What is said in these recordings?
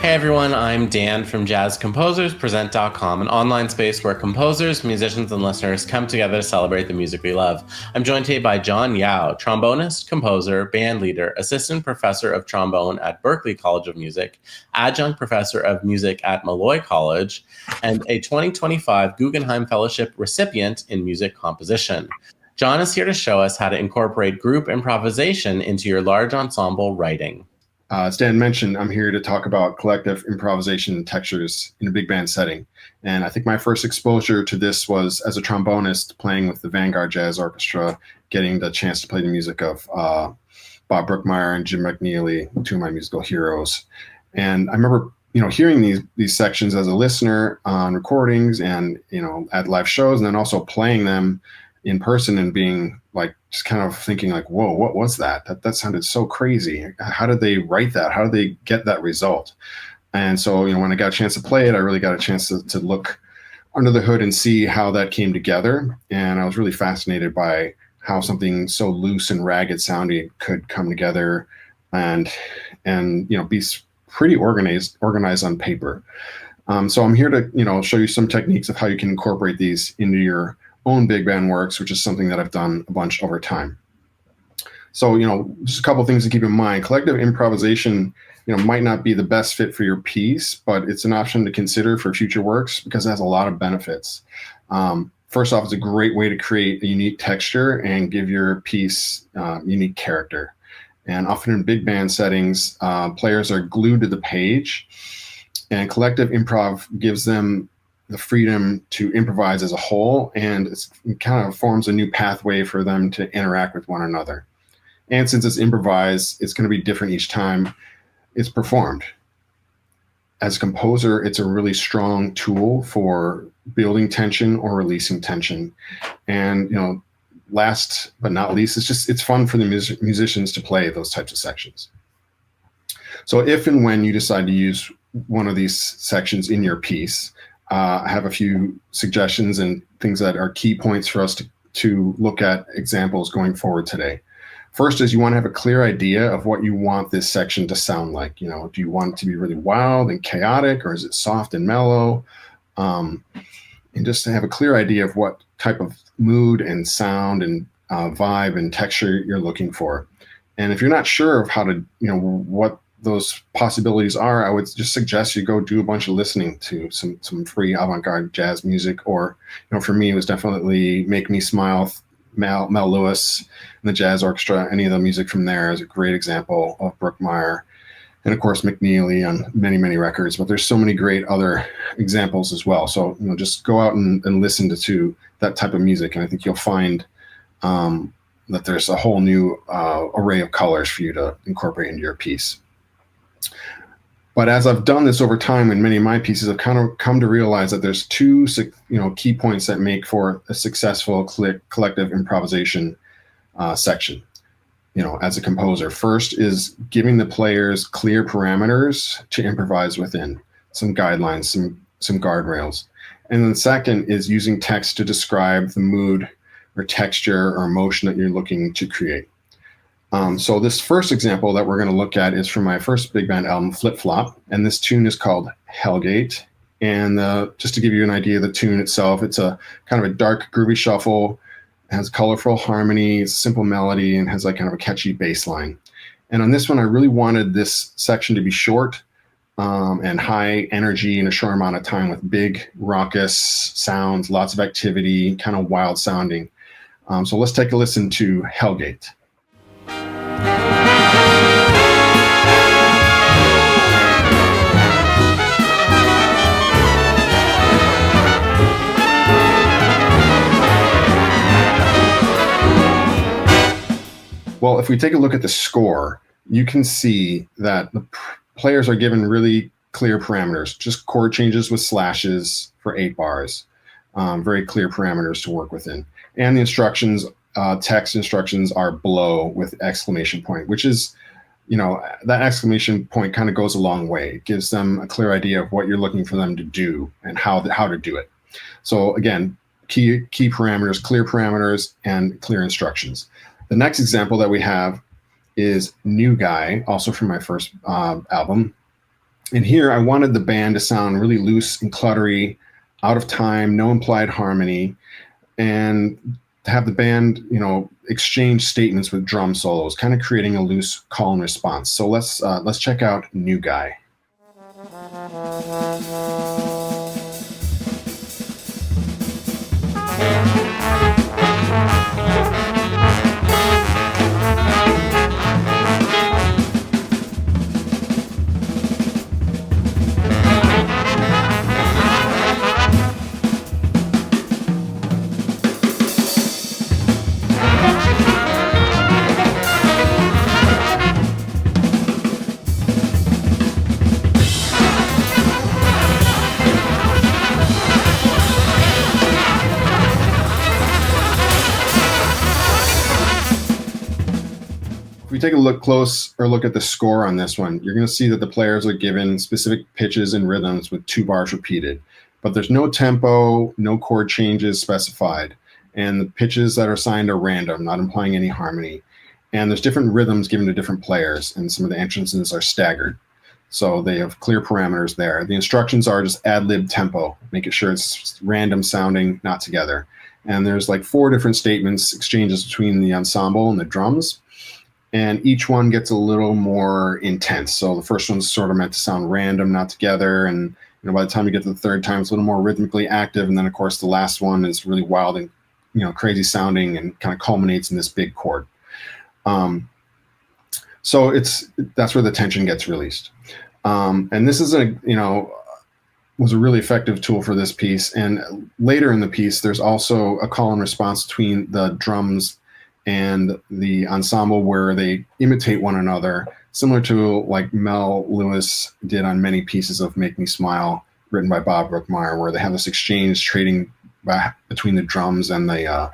Hey everyone, I'm Dan from JazzComposersPresent.com, an online space where composers, musicians, and listeners come together to celebrate the music we love. I'm joined today by John Yao, trombonist, composer, band leader, assistant professor of trombone at Berklee College of Music, adjunct professor of music at Molloy College, and a 2025 Guggenheim Fellowship recipient in music composition. John is here to show us how to incorporate group improvisation into your large ensemble writing. As Dan mentioned, I'm here to talk about collective improvisation and textures in a big band setting. And I think my first exposure to this was as a trombonist playing with the Vanguard Jazz Orchestra, getting the chance to play the music of Bob Brookmeyer and Jim McNeely, two of my musical heroes. And I remember, hearing these sections as a listener on recordings and, at live shows, and then also playing them in person and being like, just kind of thinking like, whoa, what was that? That sounded so crazy. How did they write that? How did they get that result? And so, when I got a chance to play it, I really got a chance to look under the hood and see how that came together. And I was really fascinated by how something so loose and ragged sounding could come together and be pretty organized on paper. So I'm here to, show you some techniques of how you can incorporate these into your own big band works, which is something that I've done a bunch over time. So, just a couple of things to keep in mind. Collective improvisation, might not be the best fit for your piece, but it's an option to consider for future works because it has a lot of benefits. First off, it's a great way to create a unique texture and give your piece unique character. And often in big band settings, players are glued to the page, and collective improv gives them the freedom to improvise as a whole, and it kind of forms a new pathway for them to interact with one another. And since it's improvised, it's going to be different each time it's performed. As a composer, it's a really strong tool for building tension or releasing tension. And, last but not least, it's fun for the musicians to play those types of sections. So if and when you decide to use one of these sections in your piece, I have a few suggestions and things that are key points for us to look at examples going forward today. First is you want to have a clear idea of what you want this section to sound like. Do you want it to be really wild and chaotic, or is it soft and mellow? And just to have a clear idea of what type of mood and sound and vibe and texture you're looking for. And if you're not sure of how to, what those possibilities are, I would just suggest you go do a bunch of listening to some free avant-garde jazz music, or for me it was definitely Make Me Smile, Mel Lewis and the Jazz Orchestra. Any of the music from there is a great example of Brookmeyer, and of course McNeely on many records, but there's so many great other examples as well. So just go out and listen to that type of music, and I think you'll find that there's a whole new array of colors for you to incorporate into your piece. But as I've done this over time in many of my pieces, I've kind of come to realize that there's two, key points that make for a successful collective improvisation section. As a composer, first is giving the players clear parameters to improvise within, some guidelines, some guardrails. And then second is using text to describe the mood or texture or emotion that you're looking to create. So this first example that we're going to look at is from my first big band album, Flip Flop, and this tune is called Hellgate. And just to give you an idea of the tune itself, it's a kind of a dark, groovy shuffle, has colorful harmonies, simple melody, and has like kind of a catchy bass line. And on this one, I really wanted this section to be short and high energy in a short amount of time with big, raucous sounds, lots of activity, kind of wild sounding. So let's take a listen to Hellgate. Well, if we take a look at the score, you can see that the players are given really clear parameters, just chord changes with slashes for 8 bars, very clear parameters to work within. And the instructions, text instructions are below with exclamation point, which is, that exclamation point kind of goes a long way. It gives them a clear idea of what you're looking for them to do and how to do it. So again, key parameters, clear parameters, and clear instructions. The next example that we have is New Guy, also from my first album. And here I wanted the band to sound really loose and cluttery, out of time, no implied harmony, and to have the band, exchange statements with drum solos, kind of creating a loose call and response. So let's check out New Guy. If we take a look at the score on this one, you're going to see that the players are given specific pitches and rhythms with 2 bars repeated, but there's no tempo, no chord changes specified, and the pitches that are assigned are random, not implying any harmony. And there's different rhythms given to different players, and some of the entrances are staggered. So they have clear parameters there. The instructions are just ad-lib tempo, making sure it's random sounding, not together. And there's like 4 different statements, exchanges between the ensemble and the drums. And each one gets a little more intense. So the first one's sort of meant to sound random, not together. And by the time you get to the third time, it's a little more rhythmically active. And then, of course, the last one is really wild and crazy sounding and kind of culminates in this big chord. So that's where the tension gets released. And this is was a really effective tool for this piece. And later in the piece, there's also a call and response between the drums and the ensemble where they imitate one another, similar to like Mel Lewis did on many pieces of Make Me Smile, written by Bob Brookmeyer, where they have this exchange trading between the drums and the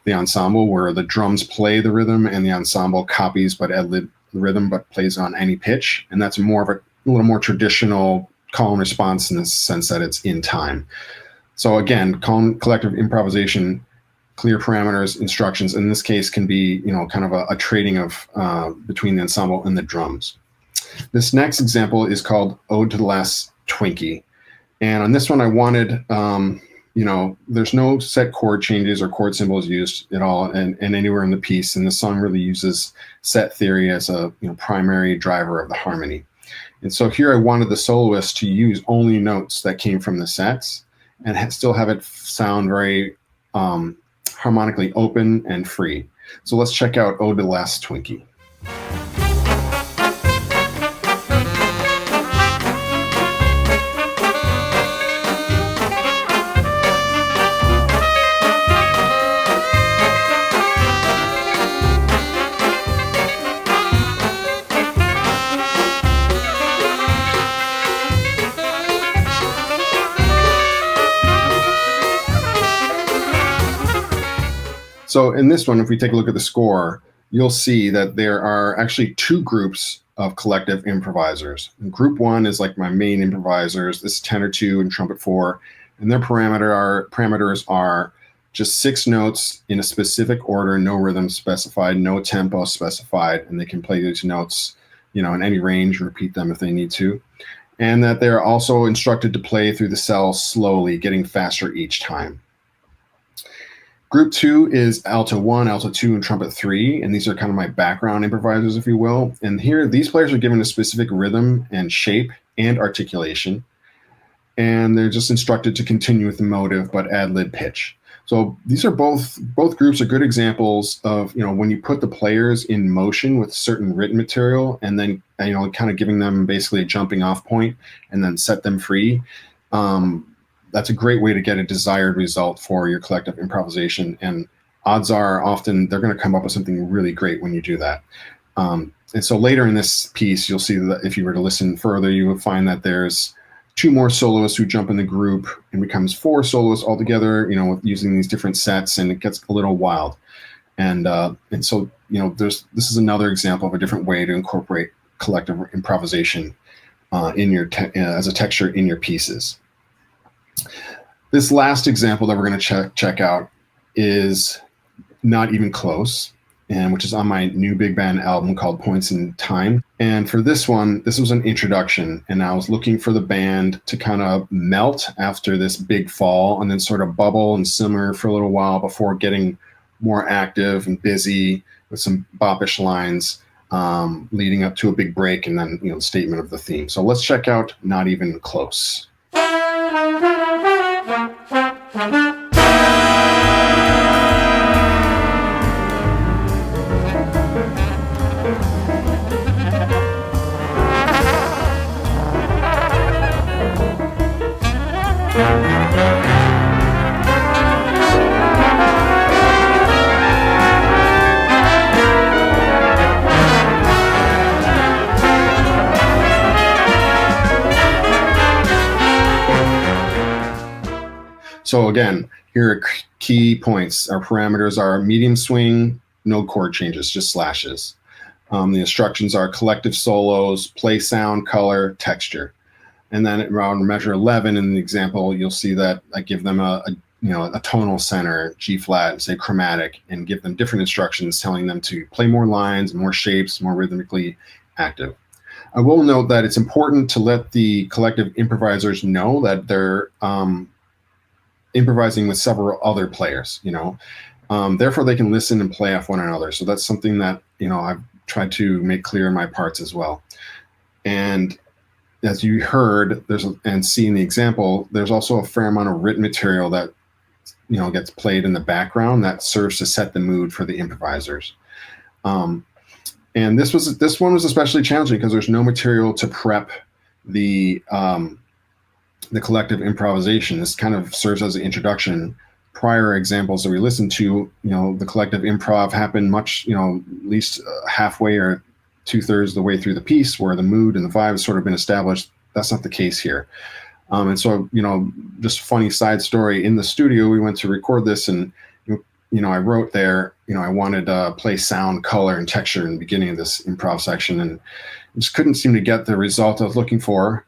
ensemble, where the drums play the rhythm and the ensemble copies but ad-lib the rhythm but plays on any pitch. And that's more of a little more traditional call and response in the sense that it's in time. So again, collective improvisation, clear parameters, instructions, in this case can be, kind of a trading of between the ensemble and the drums. This next example is called Ode to the Last Twinkie. And on this one, I wanted, there's no set chord changes or chord symbols used at all and anywhere in the piece. And the song really uses set theory as a primary driver of the harmony. And so here I wanted the soloist to use only notes that came from the sets and still have it sound very harmonically open and free. So let's check out Ode to the Last Twinkie. So in this one, if we take a look at the score, you'll see that there are actually 2 groups of collective improvisers. And group 1 is like my main improvisers. This is tenor 2 and trumpet 4. And their parameters are just 6 notes in a specific order, no rhythm specified, no tempo specified, and they can play these notes, in any range, repeat them if they need to. And that they're also instructed to play through the cells slowly, getting faster each time. Group 2 is alto 1, alto 2, and trumpet 3, and these are kind of my background improvisers, if you will. And here, these players are given a specific rhythm and shape and articulation, and they're just instructed to continue with the motive, but ad-lib pitch. So these are both groups are good examples of, when you put the players in motion with certain written material, and then, kind of giving them basically a jumping off point, and then set them free. That's a great way to get a desired result for your collective improvisation. And odds are often they're going to come up with something really great when you do that. And so later in this piece, you'll see that if you were to listen further, you would find that there's 2 more soloists who jump in the group and becomes 4 soloists altogether, with using these different sets, and it gets a little wild. And so, this is another example of a different way to incorporate collective improvisation in your as a texture in your pieces. This last example that we're going to check out is not even close. and which is on my new big band album called Points in Time. And for this one, this was an introduction, and I was looking for the band to kind of melt after this big fall and then sort of bubble and simmer for a little while before getting more active and busy with some boppish lines leading up to a big break and then, the statement of the theme. So let's check out Not Even Close. So again, here are key points. Our parameters are medium swing, no chord changes, just slashes. The instructions are collective solos, play sound, color, texture. And then around measure 11 in the example, you'll see that I give them a tonal center, G flat, say chromatic, and give them different instructions telling them to play more lines, more shapes, more rhythmically active. I will note that it's important to let the collective improvisers know that they're improvising with several other players, therefore they can listen and play off one another. So that's something that, I've tried to make clear in my parts as well. And as you heard, and see in the example, there's also a fair amount of written material that, gets played in the background that serves to set the mood for the improvisers. And this one was especially challenging because there's no material to prep the collective improvisation. This kind of serves as an introduction. Prior examples that we listened to, the collective improv happened much, at least halfway or 2/3 the way through the piece, where the mood and the vibe has sort of been established. That's not the case here. And so, just a funny side story, in the studio, we went to record this, and, I wrote there, I wanted to play sound, color, and texture in the beginning of this improv section, and just couldn't seem to get the result I was looking for.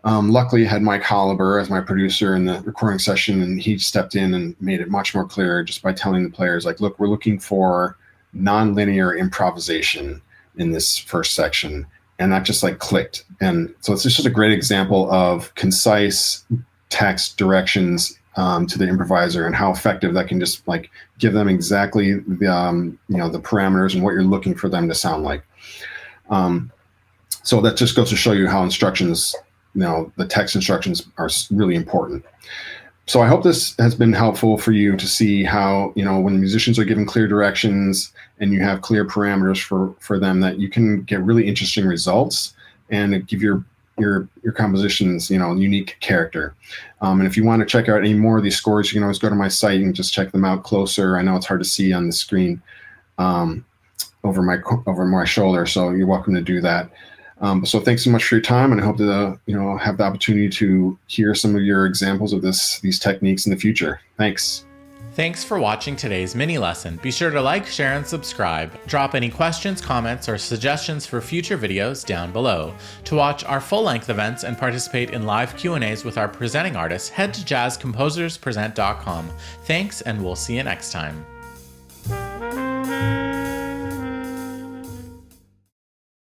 Luckily, I had Mike Holliber as my producer in the recording session, and he stepped in and made it much more clear just by telling the players, like, look, we're looking for nonlinear improvisation in this first section. And that just clicked. And so it's just a great example of concise text directions to the improviser and how effective that can just give them exactly the, the parameters and what you're looking for them to sound like. So that just goes to show you how instructions, the text instructions are really important. So I hope this has been helpful for you to see how, when the musicians are given clear directions and you have clear parameters for them, that you can get really interesting results and give your compositions, unique character. And if you want to check out any more of these scores, you can always go to my site and just check them out closer. I know it's hard to see on the screen over my shoulder, so you're welcome to do that. So thanks so much for your time, and I hope to have the opportunity to hear some of your examples of these techniques in the future. Thanks. Thanks for watching today's mini lesson. Be sure to like, share, and subscribe. Drop any questions, comments, or suggestions for future videos down below. To watch our full-length events and participate in live Q&As with our presenting artists, head to jazzcomposerspresent.com. Thanks, and we'll see you next time.